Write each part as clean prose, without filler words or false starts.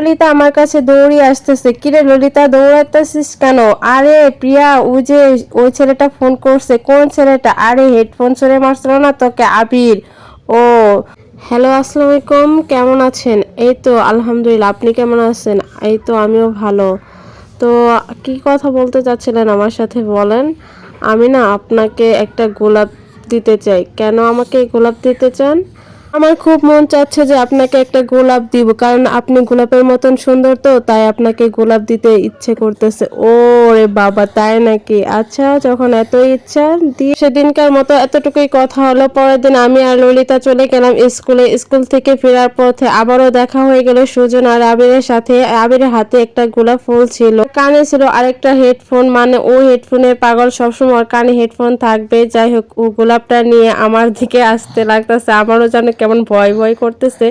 ললিতা আমার কাছে দৌড়িয়ে আসতেছে। কিরে ললিতা দৌড়াইতেছিস কেন? আরে প্রিয়া, ওই ছেলেটা ফোন করছে। কোন ছেলেটা? আরে হেডফোন ছুঁড়ে মারছিল না তোকে? আবির। ও হ্যালো, আসসালামু আলাইকুম, কেমন আছেন? এই তো আলহামদুলিল্লাহ, আপনি কেমন আছেন? এই তো আমিও ভালো। তো কি কথা বলতে চাচ্ছিলেন আমার সাথে বলেন। আমি না আপনাকে একটা গোলাপ দিতে চাই। কেন আমাকে গোলাপ দিতে চান? আমার খুব মন চাচ্ছে যে আপনাকে একটা গোলাপ দিব, কারণ আপনি গোলাপের মতন সুন্দর, তো তাই আপনাকে গোলাপ দিতে ইচ্ছে করতেছে। ও রে বাবা, তাই নাকি? আচ্ছা, যখন এত ইচ্ছা দিয়ে সেদিনকার মতো এতটুকুই কথা হলো। পরের দিন আমি আর ললিতা চলে গেলাম স্কুলে। স্কুল থেকে ফেরার পথে আবারও দেখা হয়ে গেল সুজন আর আবিরের সাথে। আবিরের হাতে একটা গোলাপ ফুল ছিল, কানে ছিল আরেকটা হেডফোন। মানে ও হেডফোনের পাগল, সবসময় ওর কানে হেডফোন থাকবে। যাই হোক, ও গোলাপটা নিয়ে আমার দিকে আসতে লাগতেছে। আমারও যেন কেমন ভয় ভয় করতেছে।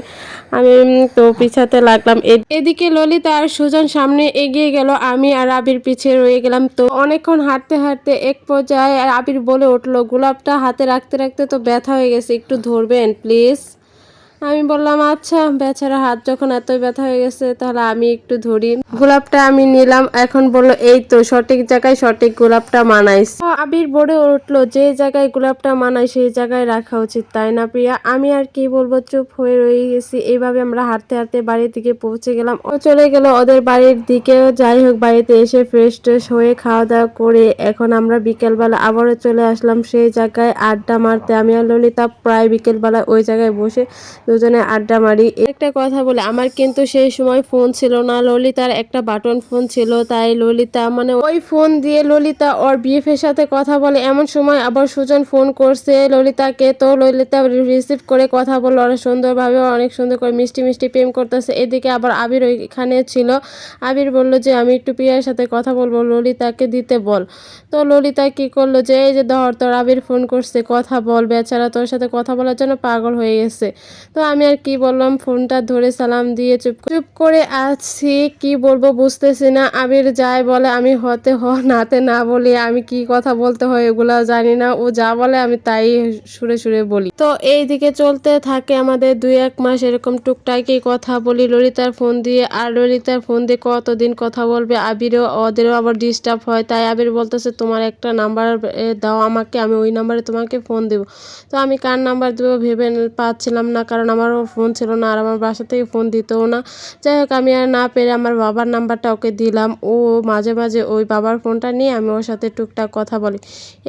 আমি তো পিছাতে লাগলাম। এদিকে ললিতা আর সুজন সামনে এগিয়ে গেল, আমি আর আবির পিছিয়ে রয়ে গেলাম। তো অনেকক্ষণ হাঁটতে হাঁটতে এক পর্যায়ে আবির বলে উঠলো, গোলাপটা হাতে রাখতে রাখতে তো ব্যথা হয়ে গেছে, একটু ধরবেন প্লিজ? আমি বললাম আচ্ছা, বেচারা হাত যখন এতই ব্যথা হয়ে গেছে তাহলে আমি একটু ধরি। গোলাপটা আমি নিলাম। এখন বললো এই তো সঠিক জায়গায় সঠিক গোলাপটা মানাইস। আবির বলে উঠলো, যে জায়গায় গোলাপটা মানায় সেই জায়গায় রাখা উচিত, তাই না প্রিয়া? আমি আর কি বলবো, চুপ হয়ে রয়ে গেছি। এইভাবে আমরা হাঁটতে হাঁটতে বাড়ির দিকে পৌঁছে গেলাম। ও চলে গেল ওদের বাড়ির দিকে। যাই হোক, বাড়িতে এসে ফ্রেশ ট্রেশ হয়ে খাওয়া দাওয়া করে এখন আমরা বিকেলবেলা আবারও চলে আসলাম সেই জায়গায় আড্ডা মারতে। আমি আর ললিতা প্রায় বিকেলবেলা ওই জায়গায় বসে দুজনে আড্ডা মারি। একটা কথা বলে, আমার কিন্তু সেই সময় ফোন ছিল না, ললিতার একটা বাটন ফোন ছিল। তাই ললিতা মানে ওই ফোন দিয়ে ললিতা ওর বিএফের সাথে কথা বলে। এমন সময় আবার সুজন ফোন করছে ললিতাকে। তো ললিতা রিসিভ করে কথা বললো অনেক সুন্দরভাবে, অনেক সুন্দর করে মিষ্টি মিষ্টি প্রেম করতেছে। এদিকে আবার আবির ওইখানে ছিল। আবির বলল যে আমি একটু প্রিয়ার সাথে কথা বলবো, ললিতাকে দিতে বল। তো ললিতা কি করলো যে এই যে ধর, তোর আবির ফোন করছে, কথা বল, বেচারা তোর সাথে কথা বলার জন্য পাগল হয়ে গেছে। তো আমি আর কি বললাম, ফোনটা ধরে সালাম দিয়ে চুপ চুপ করে আছি। কি বলবো বুঝতেছি না। আবির যাই বলে আমি হতে নাতে না বলি। আমি কি কথা বলতে হয় এগুলা জানি না। ও যা বলে আমি তাই সুরে সুরে বলি। তো এই দিকে চলতে থাকে আমাদের 2-1 মাস এরকম টুকটাকি কথা বলি ললিতার ফোন দিয়ে। আর ললিতার ফোন দিয়ে কতদিন কথা বলবে? আবিরও ওদেরও আবার ডিস্টার্ব হয়। তাই আবির বলতেছে তোমার একটা নাম্বার দাও আমাকে, আমি ওই নাম্বারে তোমাকে ফোন দেবো। তো আমি কার নাম্বার দেবো ভেবে পাচ্ছিলাম না, কারণ আমারও ফোন ছিল না আর আমার বাসা থেকে ফোন দিতেও না। যাই হোক, আমি আর না পেরে আমার বাবার নাম্বারটা ওকে দিলাম। ও মাঝে মাঝে ওই বাবার ফোনটা নিয়ে আমি ওর সাথে টুকটাক কথা বলি।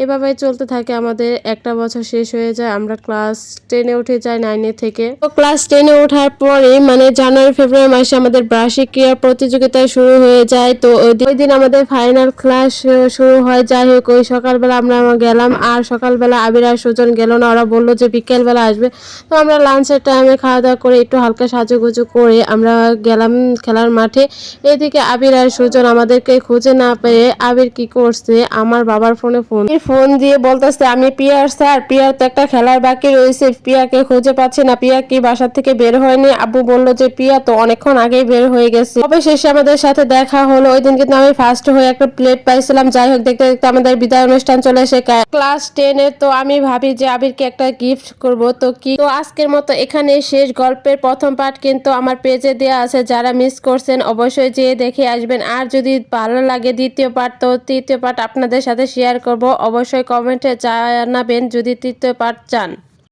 এভাবেই চলতে থাকে আমাদের। একটা বছর শেষ হয়ে যায়, আমরা ক্লাস 10-এ উঠে যাই 9 থেকে। তো ক্লাস 10-এ ওঠার পরে মানে জানুয়ারি ফেব্রুয়ারি মাসে আমাদের বার্ষিক ক্রীড়া প্রতিযোগিতা শুরু হয়ে যায়। তো ওই দিন আমাদের ফাইনাল ক্লাস শুরু হয়। যাই হোক, ওই সকালবেলা আমরা গেলাম। আর সকালবেলা আবির আর সুজন গেল না, ওরা বললো যে বিকেলবেলা আসবে। তো আমরা লাঞ্চের টাইমে খাওয়া দাওয়া করে একটু হালকা সাজুগুজু করে আমরা গেলাম খেলার মাঠে। এদিকে আবির আর সুজন আমাদেরকে খুঁজে না পেয়ে আবির কি করছে, আমার বাবার ফোনে ফোন দিয়ে বলতেছে, আমি পিয়ার স্যার, পিয়ার তো একটা খেলার বাকি রয়েছে, পিয়াকে খুঁজে পাচ্ছি না, পিয়া কি বাসা থেকে বের হয়নি? আব্বু বললো যে পিয়া তো অনেকক্ষণ আগেই বের হয়ে গেছে। অবশেষে আমাদের সাথে দেখা হলো। ওই দিন কিন্তু আমি ফার্স্ট হয়ে একটা প্লেট পাইছিলাম। যাই হোক, দেখতে দেখতে আমাদের বিদায় অনুষ্ঠান চলে এসে ক্লাস 10-এ। তো আমি ভাবি যে আবিরকে একটা গিফট করব। তো আজকের মতো এখানে শেষ। গল্পের প্রথম পার্ট কিন্তু আমার পেজে দেওয়া আছে, যারা মিস করছেন অবশ্যই যেয়ে দেখে আসবেন। আর যদি ভালো লাগে দ্বিতীয় পার্ট, তো তৃতীয় পার্ট আপনাদের সাথে শেয়ার করব। অবশ্যই কমেন্টে জানাবেন যদি তৃতীয় পার্ট চান।